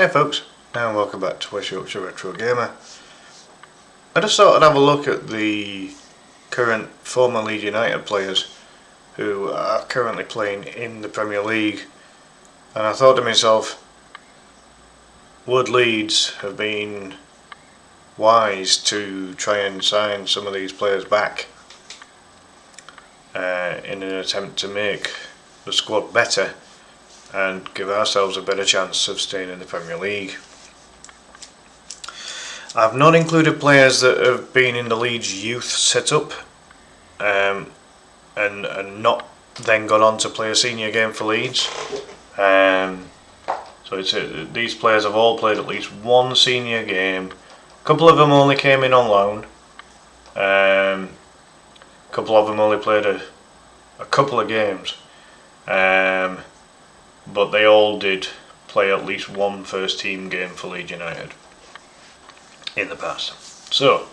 Hey folks, and welcome back to West Yorkshire Retro Gamer. I just thought I'd have a look at the current former Leeds United players who are currently playing in the Premier League, and I thought to myself, would Leeds have been wise to try and sign some of these players back in an attempt to make the squad better and give ourselves a better chance of staying in the Premier League. I've not included players that have been in the Leeds youth setup and not then gone on to play a senior game for Leeds. These players have all played at least one senior game. A couple of them only came in on loan. A couple of them only played a couple of games. But they all did play at least one first team game for Leeds United in the past. So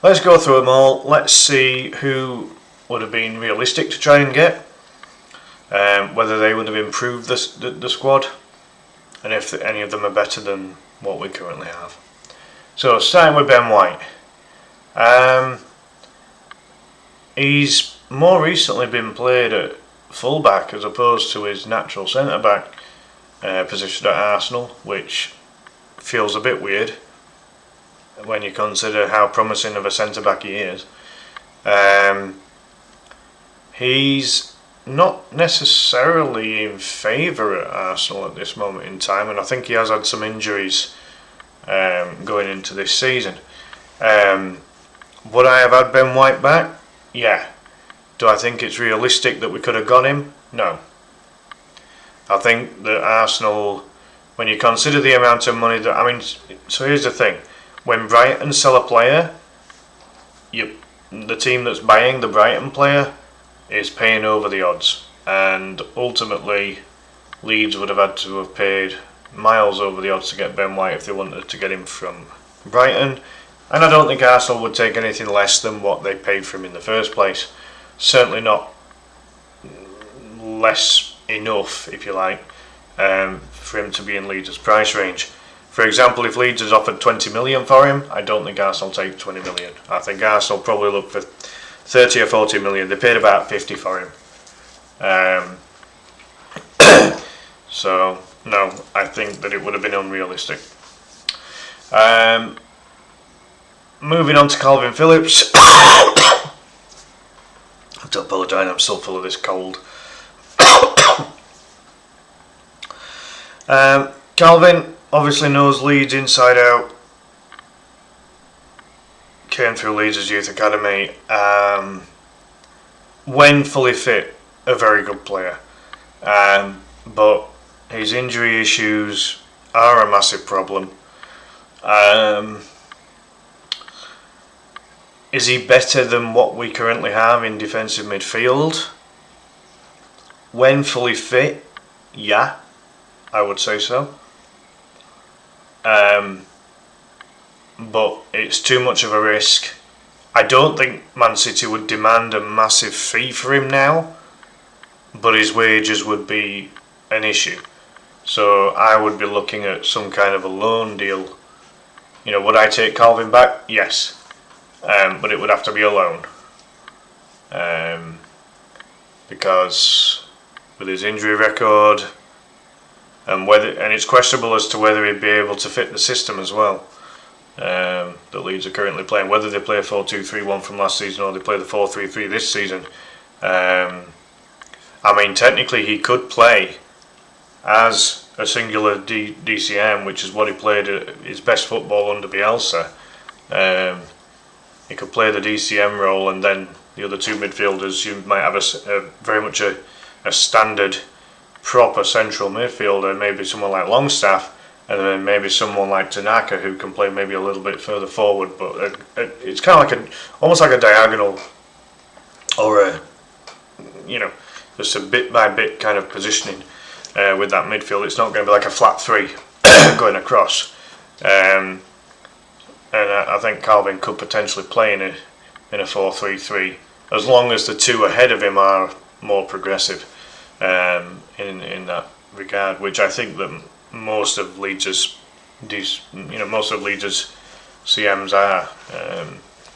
let's go through them all. Let's see who would have been realistic to try and get, whether they would have improved the squad, and if any of them are better than what we currently have. So starting with Ben White. He's more recently been played at fullback as opposed to his natural centre-back position at Arsenal, which feels a bit weird when you consider how promising of a centre-back he is. He's not necessarily in favour at Arsenal at this moment in time, and I think he has had some injuries going into this season. Would I have had Ben White back? Yeah. Do I think it's realistic that we could have got him? No. I think that Arsenal, when you consider the amount of money so here's the thing. When Brighton sell a player, the team that's buying the Brighton player is paying over the odds. And ultimately, Leeds would have had to have paid miles over the odds to get Ben White if they wanted to get him from Brighton. And I don't think Arsenal would take anything less than what they paid for him in the first place. Certainly not less enough, if you like, for him to be in Leeds' price range. For example, if Leeds has offered 20 million for him, I don't think Arsenal take 20 million. I think Arsenal probably look for 30 or 40 million. They paid about 50 for him. So, no, I think that it would have been unrealistic. Moving on to Calvin Phillips. I have to apologise, I'm still full of this cold. Calvin obviously knows Leeds inside out. Came through Leeds' youth academy. When fully fit, a very good player. But his injury issues are a massive problem. Is he better than what we currently have in defensive midfield? When fully fit, yeah, I would say so. But it's too much of a risk. I don't think Man City would demand a massive fee for him now, but his wages would be an issue. So I would be looking at some kind of a loan deal. Would I take Calvin back? Yes. But it would have to be a loan. Because with his injury record and it's questionable as to whether he'd be able to fit the system as well that Leeds are currently playing, whether they play a 4-2-3-1 from last season or they play the 4-3-3 this season. Technically he could play as a singular DCM, which is what he played at his best football under Bielsa. He could play the DCM role, and then the other two midfielders, you might have very much a standard, proper central midfielder, maybe someone like Longstaff, and then maybe someone like Tanaka who can play maybe a little bit further forward. But it's kind of almost like a diagonal, or just a bit by bit kind of positioning with that midfield. It's not going to be like a flat three going across. And I think Calvin could potentially play in a 4-3-3 as long as the two ahead of him are more progressive in that regard, which I think that most of Leeds' CMs are,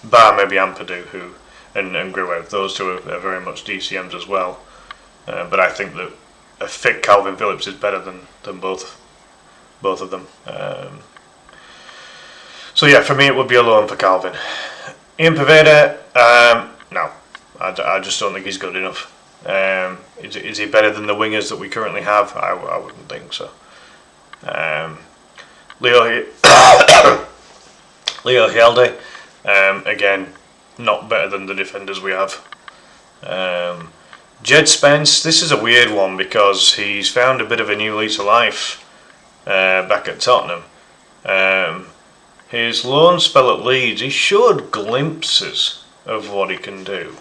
bar maybe Ampadu and Gruev. Those two are very much DCMs as well. But I think that a fit Calvin Phillips is better than both of them. So yeah, for me it would be a loan for Calvin. Ian Poveda, no, I just don't think he's good enough. Is he better than the wingers that we currently have? I wouldn't think so. Leo Hjelde, again, not better than the defenders we have. Jed Spence, this is a weird one because he's found a bit of a new lease of life back at Tottenham. His loan spell at Leeds, he showed glimpses of what he can do.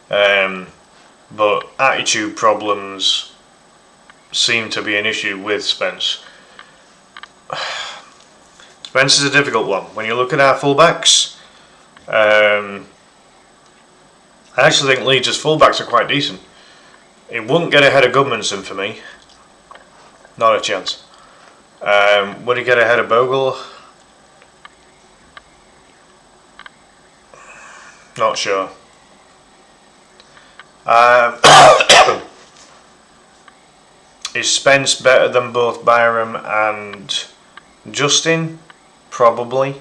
But attitude problems seem to be an issue with Spence. Spence is a difficult one. When you look at our fullbacks, I actually think Leeds' fullbacks are quite decent. It wouldn't get ahead of Gudmundsson for me. Not a chance. Would he get ahead of Bogle? Not sure. Is Spence better than both Byram and Justin? Probably.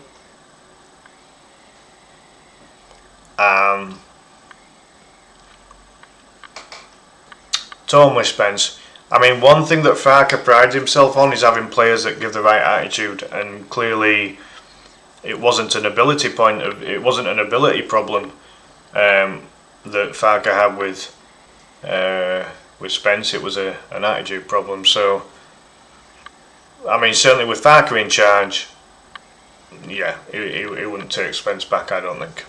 Torn with Spence. I mean, one thing that Farke prides himself on is having players that give the right attitude, and clearly it wasn't an ability problem that Farke had with Spence. It was an attitude problem. So, I mean, certainly with Farke in charge, yeah, he wouldn't take Spence back, I don't think.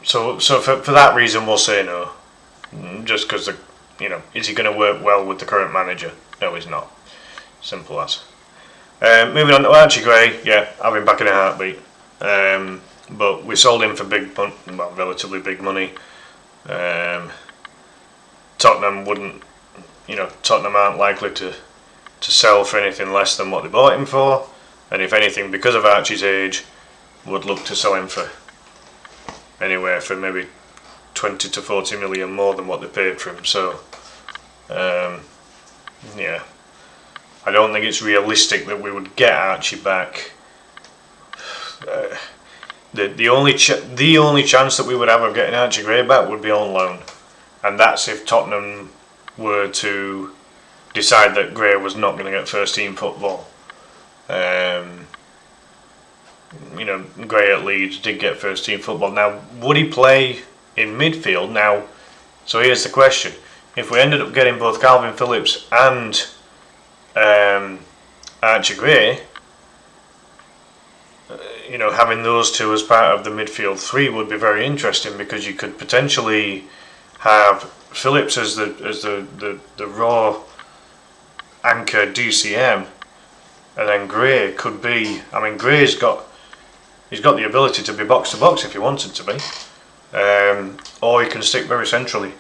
So for that reason, we'll say no. Just because is he going to work well with the current manager? No, he's not. Simple as. Moving on to Archie Gray, yeah, have him back in a heartbeat. But we sold him for relatively big money. Tottenham Tottenham aren't likely to sell for anything less than what they bought him for, and if anything, because of Archie's age, would look to sell him for anywhere from maybe 20 to 40 million more than what they paid for him. So, yeah, I don't think it's realistic that we would get Archie back. The only chance that we would have of getting Archie Gray back would be on loan, and that's if Tottenham were to decide that Gray was not going to get first team football. Gray at Leeds did get first team football. Now, would he play in midfield? Now, so here's the question: if we ended up getting both Calvin Phillips and Archie Gray, having those two as part of the midfield three would be very interesting, because you could potentially have Phillips as the raw anchor DCM, and then Gray could be. I mean, Gray's got the ability to be box to box if he wanted to be, or he can stick very centrally.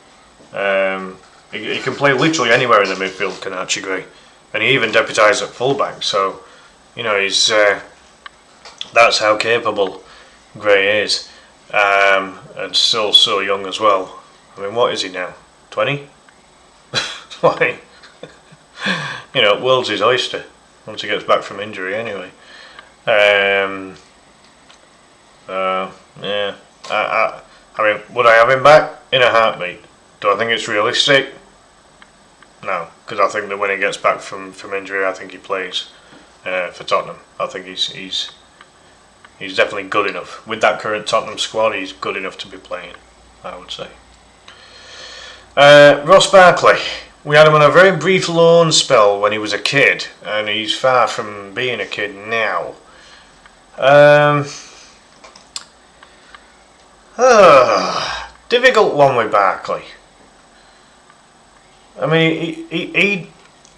He can play literally anywhere in the midfield, can Archie Gray, and he even deputised at fullback. So, he's that's how capable Gray is, and still so young as well. I mean, what is he now? 20? Like, world's his oyster once he gets back from injury anyway. Yeah. I mean, would I have him back? In a heartbeat. Do I think it's realistic? No, because I think that when he gets back from injury, I think he plays for Tottenham. I think he's definitely good enough. With that current Tottenham squad, he's good enough to be playing, I would say. Ross Barkley. We had him on a very brief loan spell when he was a kid, and he's far from being a kid now. Difficult one with Barkley. I mean,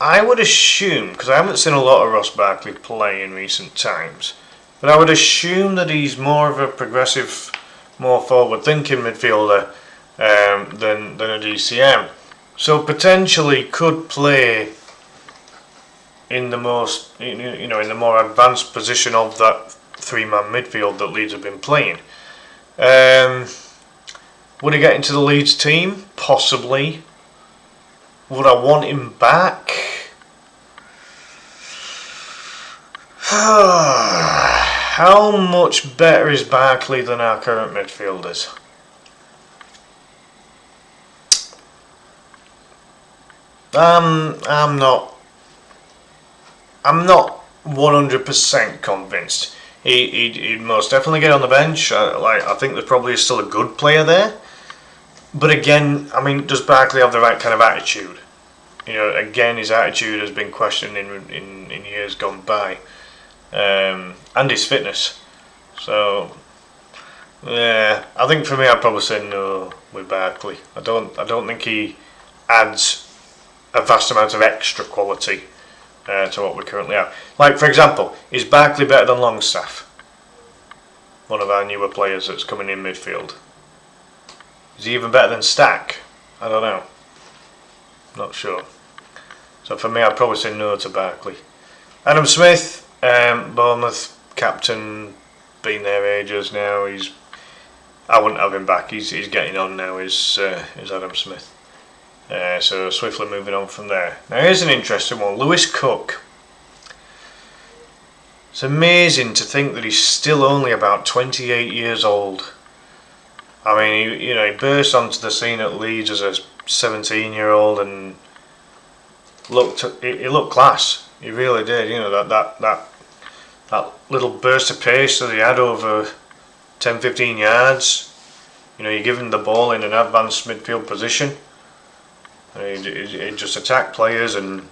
I would assume, because I haven't seen a lot of Ross Barkley play in recent times, but I would assume that he's more of a progressive, more forward-thinking midfielder than a DCM. So potentially could play in the most, in the more advanced position of that three-man midfield that Leeds have been playing. Would he get into the Leeds team? Possibly. Would I want him back? How much better is Barkley than our current midfielders? I'm not 100% convinced. He'd most definitely get on the bench. I think there probably is still a good player there. But again, I mean, does Barkley have the right kind of attitude? Again, his attitude has been questioned in years gone by, and his fitness. So, yeah, I think for me, I'd probably say no with Barkley. I don't think he adds a vast amount of extra quality to what we currently have. Like, for example, is Barkley better than Longstaff? One of our newer players that's coming in midfield. Is he even better than Stack? I don't know. Not sure. So for me, I'd probably say no to Barkley. Adam Smith, Bournemouth captain, been there ages now. I wouldn't have him back. He's getting on now. Is Adam Smith. So swiftly moving on from there. Now here's an interesting one. Lewis Cook. It's amazing to think that he's still only about 28 years old. I mean, he burst onto the scene at Leeds as a 17-year-old and he looked class. He really did. That little burst of pace that he had over 10-15 yards. You give him the ball in an advanced midfield position. He'd just attack players and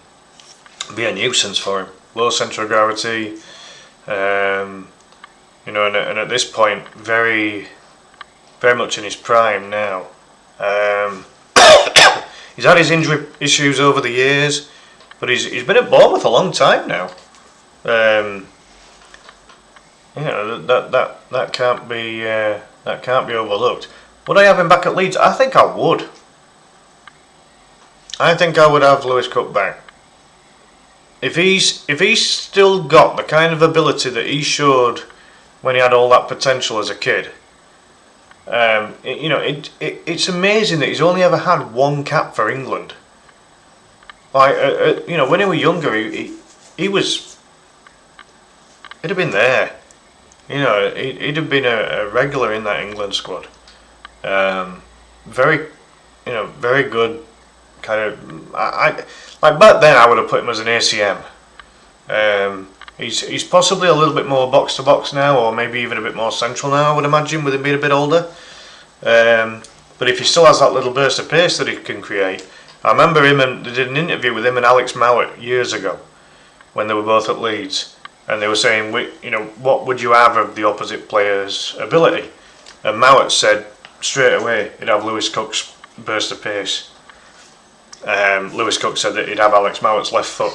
be a nuisance for him. Low centre of gravity. And at this point, very, very much in his prime now. He's had his injury issues over the years, but he's been at Bournemouth a long time now. That can't be overlooked. Would I have him back at Leeds? I think I would. I think I would have Lewis Cook back. If he's still got the kind of ability that he showed when he had all that potential as a kid, it's amazing that he's only ever had one cap for England. Like, when he was younger, he'd have been there. He'd have been a regular in that England squad. Very good. Kind of, like back then, I would have put him as an ACM. He's possibly a little bit more box to box now, or maybe even a bit more central now. I would imagine, with him being a bit older. But if he still has that little burst of pace that he can create, I remember they did an interview with him and Alex Mowat years ago when they were both at Leeds, and they were saying, what would you have of the opposite player's ability? And Mowat said straight away he'd have Lewis Cook's burst of pace. Lewis Cook said that he'd have Alex Mowat's left foot.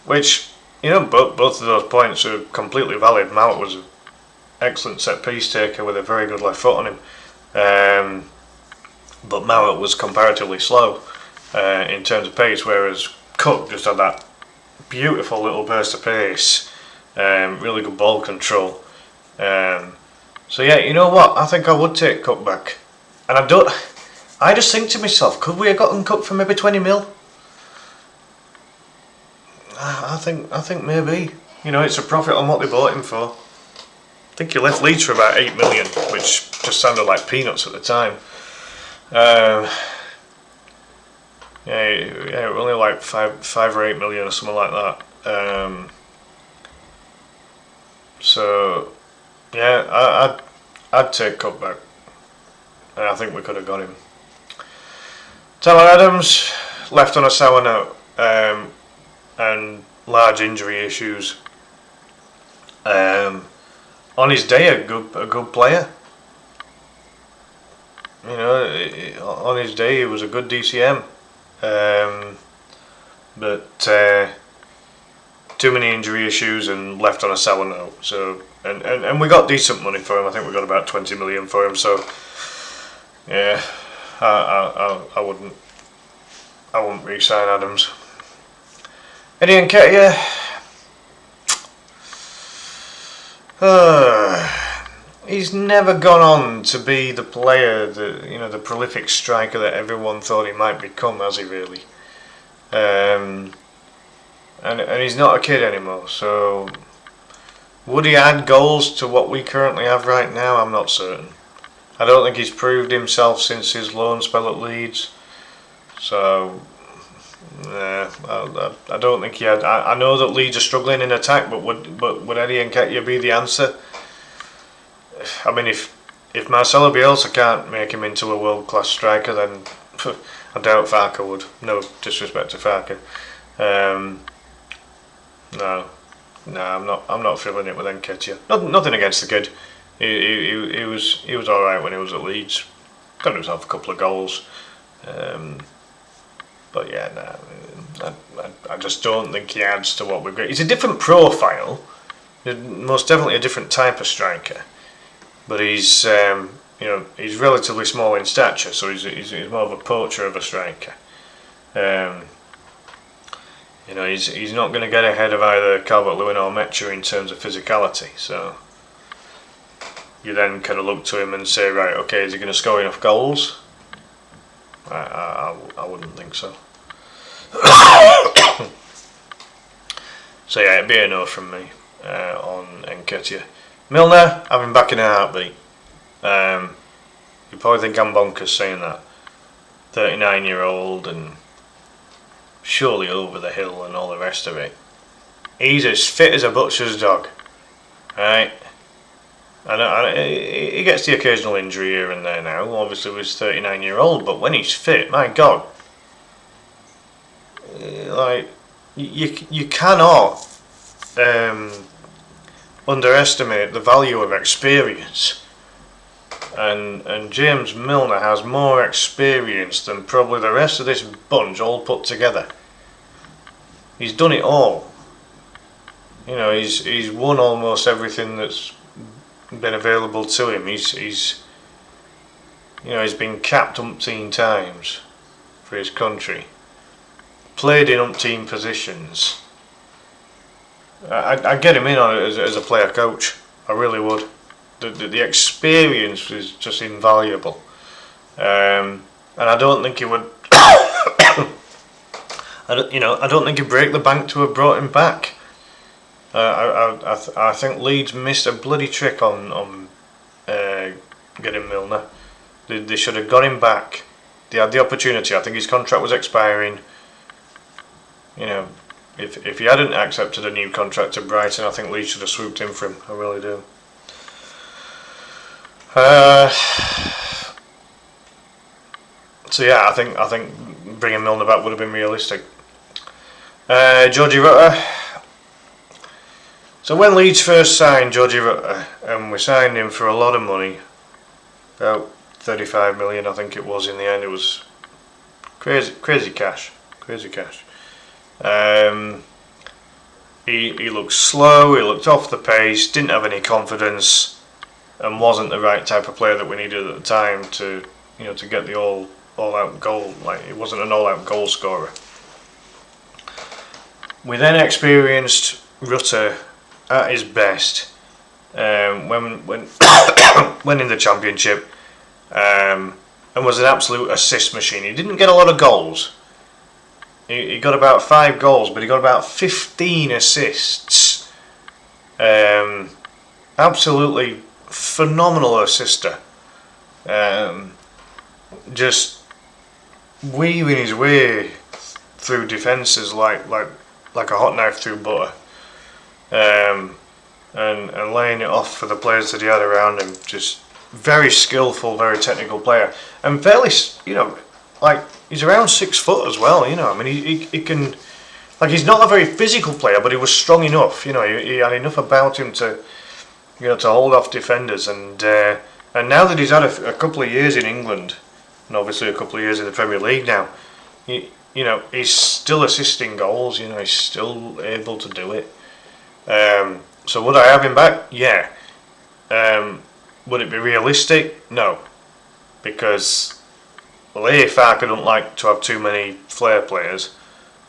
Which, both of those points are completely valid. Mowat was an excellent set piece taker with a very good left foot on him. But Mowat was comparatively slow in terms of pace, whereas Cook just had that beautiful little burst of pace, really good ball control. So yeah, you know what? I think I would take Cook back. And I just think to myself, could we have gotten Cook for maybe 20 mil? I think maybe. It's a profit on what they bought him for. I think he left Leeds for about 8 million, which just sounded like peanuts at the time. Only like 5 or 8 million or something like that. So yeah, I'd take Cook back, and I think we could have got him. Tyler Adams left on a sour note, and large injury issues. On his day, a good player. On his day, he was a good DCM, but too many injury issues and left on a sour note. So, and we got decent money for him. I think we got about 20 million for him. So, yeah, I wouldn't. I wouldn't re-sign Adams. Eddie Nketiah. He's never gone on to be the player, the prolific striker that everyone thought he might become, has he really? And he's not a kid anymore. So would he add goals to what we currently have right now? I'm not certain. I don't think he's proved himself since his loan spell at Leeds. So I don't think he had. I know that Leeds are struggling in attack, but would Eddie Nketiah be the answer? I mean, if Marcelo Bielsa can't make him into a world-class striker, then I doubt Farke would. No disrespect to Farke. No, I'm not feeling it with Nketiah. Nothing against the kid. He was all right when he was at Leeds. Got himself a couple of goals. But yeah, I just don't think he adds to what we've got. He's a different profile. Most definitely a different type of striker. But he's he's relatively small in stature, so he's more of a poacher of a striker. He's not going to get ahead of either Calvert-Lewin or Mecha in terms of physicality. So you then kind of look to him and say, right, okay, is he going to score enough goals? I wouldn't think so. So yeah, it'd be a no from me on Nketiah. Milner, have him back in a heartbeat. You probably think I'm bonkers saying that. 39-year-old and surely over the hill and all the rest of it. He's as fit as a butcher's dog, right? And he gets the occasional injury here and there now. Obviously, he's 39-year-old, but when he's fit, my God, like you cannot underestimate the value of experience. And James Milner has more experience than probably the rest of this bunch all put together. He's done it all. He's won almost everything that's been available to him. He's been capped umpteen times for his country. Played in umpteen positions. I'd get him in on it as a player coach. I really would. The experience is just invaluable, and I don't think he would. I don't think he'd break the bank to have brought him back. I think Leeds missed a bloody trick on getting Milner. They should have got him back. They had the opportunity. I think his contract was expiring. If he hadn't accepted a new contract to Brighton, I think Leeds should have swooped in for him. I really do. So yeah, I think bringing Milner back would have been realistic. Georgie Rutter. So when Leeds first signed Georgie Rutter, and we signed him for a lot of money, about 35 million, I think it was in the end. It was crazy cash. He looked slow. He looked off the pace. Didn't have any confidence. And wasn't the right type of player that we needed at the time to get the all-out goal. Like, he wasn't an all-out goal scorer. We then experienced Rutter at his best when when in the Championship, and was an absolute assist machine. He didn't get a lot of goals. He got about 5 goals, but he got about 15 assists. Absolutely phenomenal assister. Just weaving his way through defences like a hot knife through butter, and laying it off for the players that he had around him. Just very skillful, very technical player, and fairly, he's around 6 foot as well. I mean, he can, he's not a very physical player, but he was strong enough. He had enough about him to hold off defenders, and now that he's had a couple of years in England, and obviously a couple of years in the Premier League now, he's still assisting goals. He's still able to do it. So would I have him back? Yeah. Would it be realistic? No, because well, Farke don't like to have too many flair players,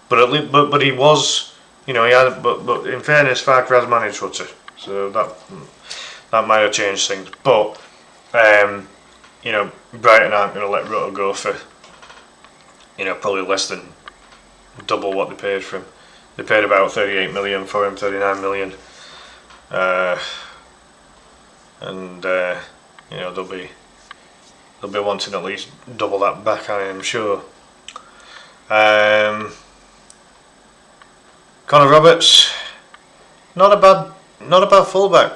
but he was, he had. But in fairness, Farke has managed Rutter, so that might have changed things. But Brighton aren't going to let Rutter go for, probably less than double what they paid for him. They paid about 38 million for him, 39 million, and they'll be wanting at least double that back, I am sure. Connor Roberts, not a bad fullback.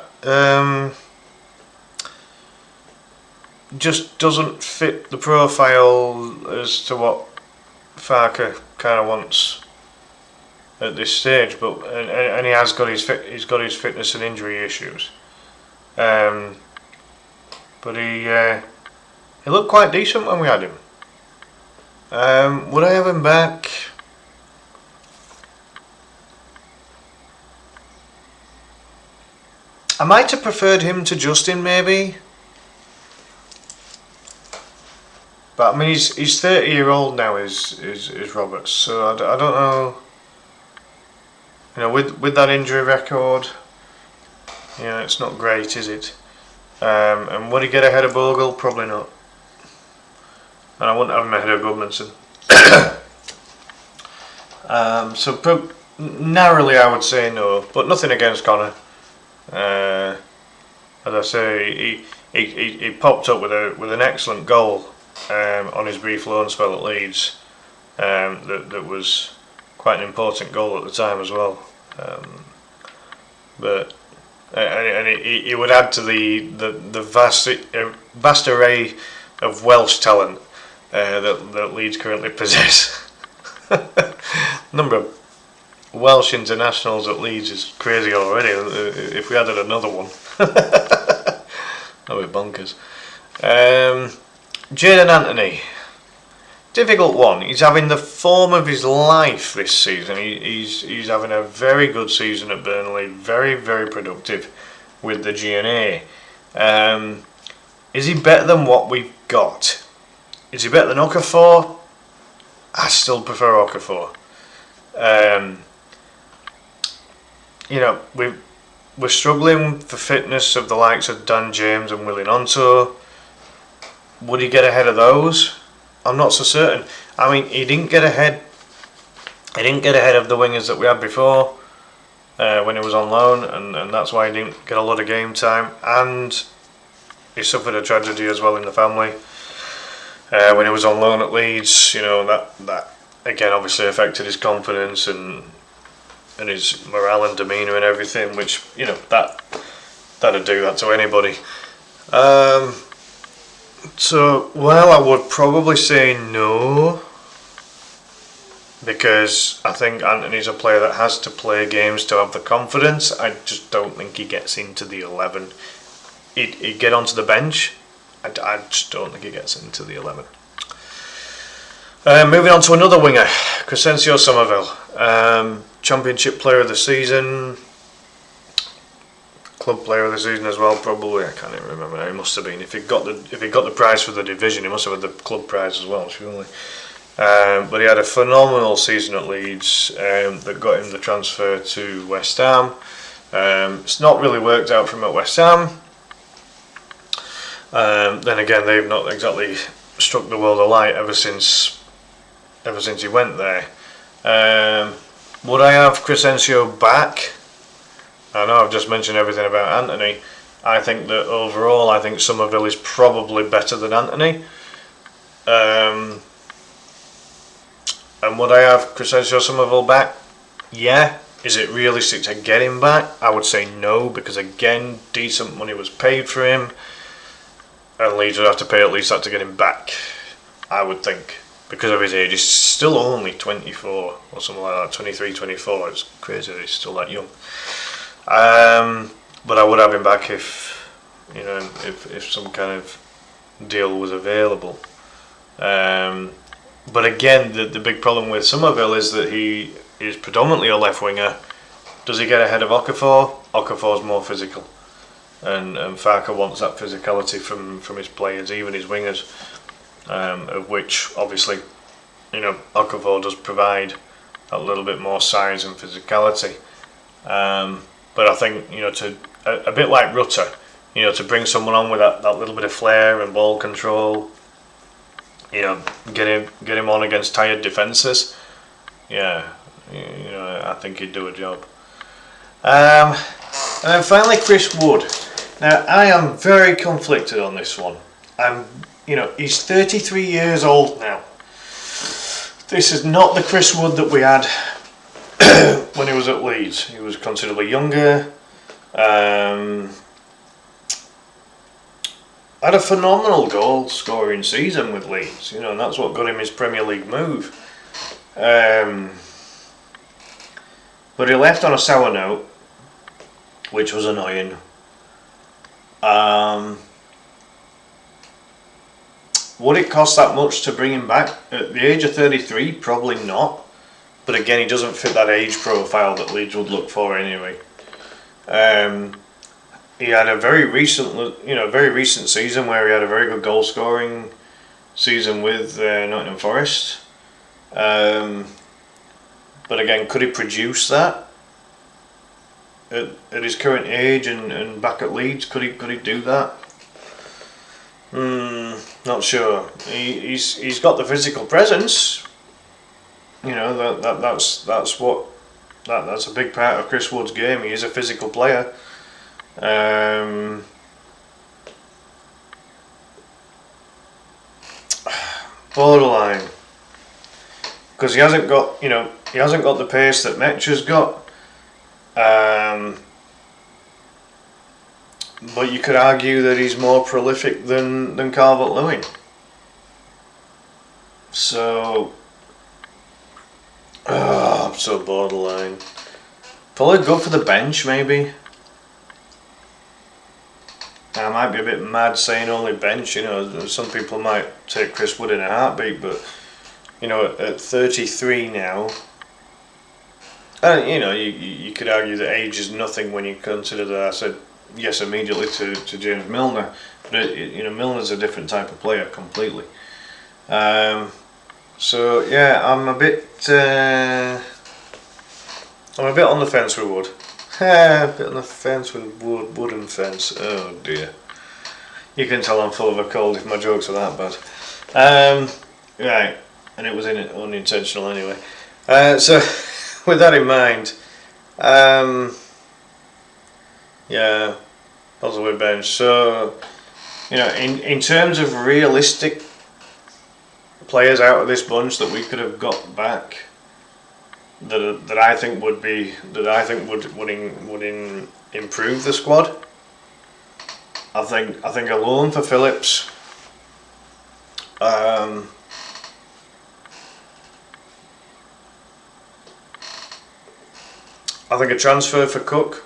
Just doesn't fit the profile as to what Farke kind of wants at this stage, but and he has got his fitness and injury issues. But he looked quite decent when we had him. Would I have him back? I might have preferred him to Justin, maybe. But I mean, he's 30-year-old now, is Roberts. So I don't know. With that injury record, it's not great, is it? And would he get ahead of Bogle? Probably not. And I wouldn't have him ahead of Goodmanson. So narrowly, I would say no, but nothing against Connor. As I say, he popped up with an excellent goal on his brief loan spell at Leeds. That was quite an important goal at the time as well. But he would add to the vast array of Welsh talent that Leeds currently possess. Number of Welsh internationals at Leeds is crazy already. If we added another one, that would be bonkers. Jadon Anthony, difficult one. He's having the form of his life this season. He's having a very good season at Burnley. Very, very productive with the GNA. Is he better than what we've got? Is he better than Okafor? I still prefer Okafor. We're struggling for fitness of the likes of Dan James and Willie Gnonto. Would he get ahead of those? I'm not so certain. I mean, he didn't get ahead of the wingers that we had before when he was on loan, and that's why he didn't get a lot of game time. And he suffered a tragedy as well in the family when he was on loan at Leeds. That again obviously affected his confidence and his morale and demeanour and everything, which that'd do that to anybody. So, I would probably say no, because I think Anthony's a player that has to play games to have the confidence. I just don't think he gets into the 11. He'd get onto the bench. I just don't think he gets into the 11. Moving on to another winger, Crescencio Somerville, Championship Player of the Season, Club Player of the Season as well, probably. I can't even remember now. He must have been. If he got the prize for the division, he must have had the club prize as well, surely. But he had a phenomenal season at Leeds that got him the transfer to West Ham. It's not really worked out for him at West Ham. Then again, they've not exactly struck the world alight ever since he went there. Would I have Crescencio back? I know I've just mentioned everything about Anthony. I think that overall, I think Somerville is probably better than Anthony. And would I have Crescencio Somerville back? Yeah. Is it realistic to get him back? I would say no, because again, decent money was paid for him, and Leeds would have to pay at least that to get him back, I would think, because of his age. He's still only 24 or something like that, 23, 24. It's crazy that he's still that young. But I would have him back if some kind of deal was available. But again, the big problem with Somerville is that he is predominantly a left winger. Does he get ahead of Okafor? Okafor's more physical, and Farke wants that physicality from his players, even his wingers. of which obviously Okafor does provide a little bit more size and physicality. But I think to a bit like Rutter, to bring someone on with that little bit of flair and ball control, get him on against tired defences. Yeah, I think he'd do a job. And then finally, Chris Wood. Now, I am very conflicted on this one. He's 33 years old now. This is not the Chris Wood that we had when he was at Leeds. He was considerably younger. Had a phenomenal goal scoring season with Leeds, and that's what got him his Premier League move. But he left on a sour note, which was annoying. Would it cost that much to bring him back at the age of 33? Probably not. But again, he doesn't fit that age profile that Leeds would look for anyway. He had a very recent season where he had a very good goal scoring season with Nottingham Forest. But again, could he produce that at his current age and back at Leeds? Could he do that? Not sure. He's got the physical presence. That's a big part of Chris Wood's game. He is a physical player. Borderline, because he hasn't got the pace that Metcha's got. But you could argue that he's more prolific than Calvert-Lewin. So, I'm so borderline. Probably go for the bench, maybe. I might be a bit mad saying only bench. Some people might take Chris Wood in a heartbeat, but at 33 now, you could argue that age is nothing when you consider that I said yes immediately to James Milner, but Milner's a different type of player completely. So yeah, I'm a bit on the fence with Wood. A bit on the fence with wooden fence. Oh dear. You can tell I'm full of a cold if my jokes are that bad. Right, and it was unintentional anyway. So with that in mind, yeah, possibly bench. So in terms of realistic players out of this bunch that we could have got back, that I think would improve the squad. I think a loan for Phillips. I think a transfer for Cook.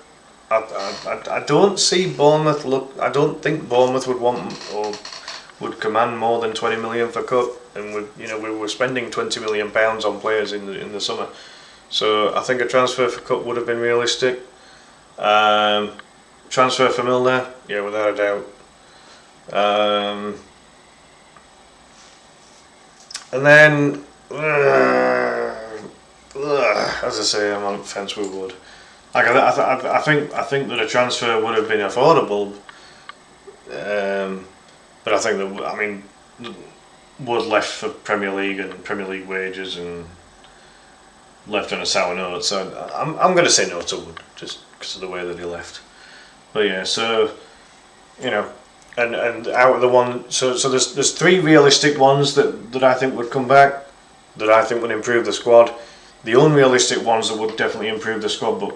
I don't see Bournemouth I don't think Bournemouth would want or would command more than 20 million for Cook, and we were spending 20 million pounds on players in the summer. So I think a transfer for Cook would have been realistic. Transfer for Milner, yeah, without a doubt. And then, as I say, I'm on the fence with Wood. I think that a transfer would have been affordable, but I think that Wood left for Premier League and Premier League wages and left on a sour note. So I'm going to say no to Wood just because of the way that he left. But yeah, so and out of the one, so there's three realistic ones that I think would come back, that I think would improve the squad. The unrealistic ones that would definitely improve the squad, but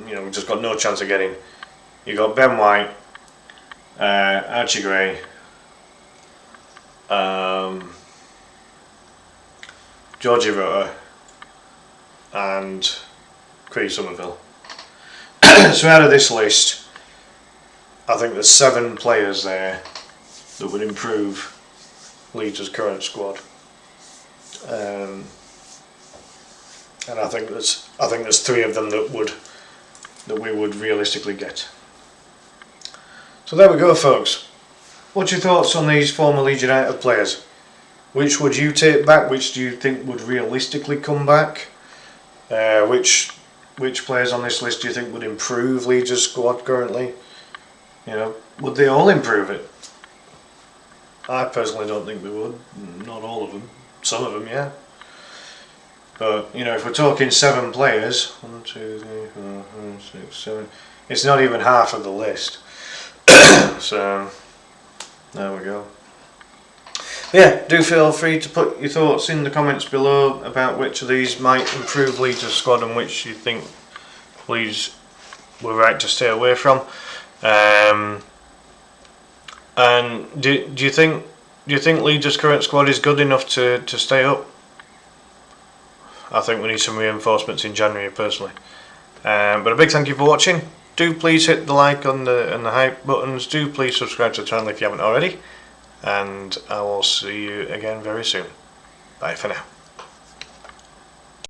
we've just got no chance of getting. You got Ben White, Archie Gray, Georgie Rutter, and Craig Somerville. So out of this list, I think there's 7 players there that would improve Leeds' current squad, and I think there's 3 of them that we would realistically get. So there we go, folks. What's your thoughts on these former Leeds United players? Which would you take back? Which do you think would realistically come back? Which players on this list do you think would improve Leeds' squad currently? You know, would they all improve it? I personally don't think they would. Not all of them. Some of them, yeah. But, you know, if we're talking 7 players, 1, 2, 3, 4, 5, 6, 7, it's not even half of the list. So, there we go. Yeah, do feel free to put your thoughts in the comments below about which of these might improve Leeds' squad and which you think Leeds were right to stay away from. And do you think Leeds' current squad is good enough to stay up? I think we need some reinforcements in January, personally. But a big thank you for watching. Do please hit the like and the hype buttons. Do please subscribe to the channel if you haven't already. And I will see you again very soon. Bye for now.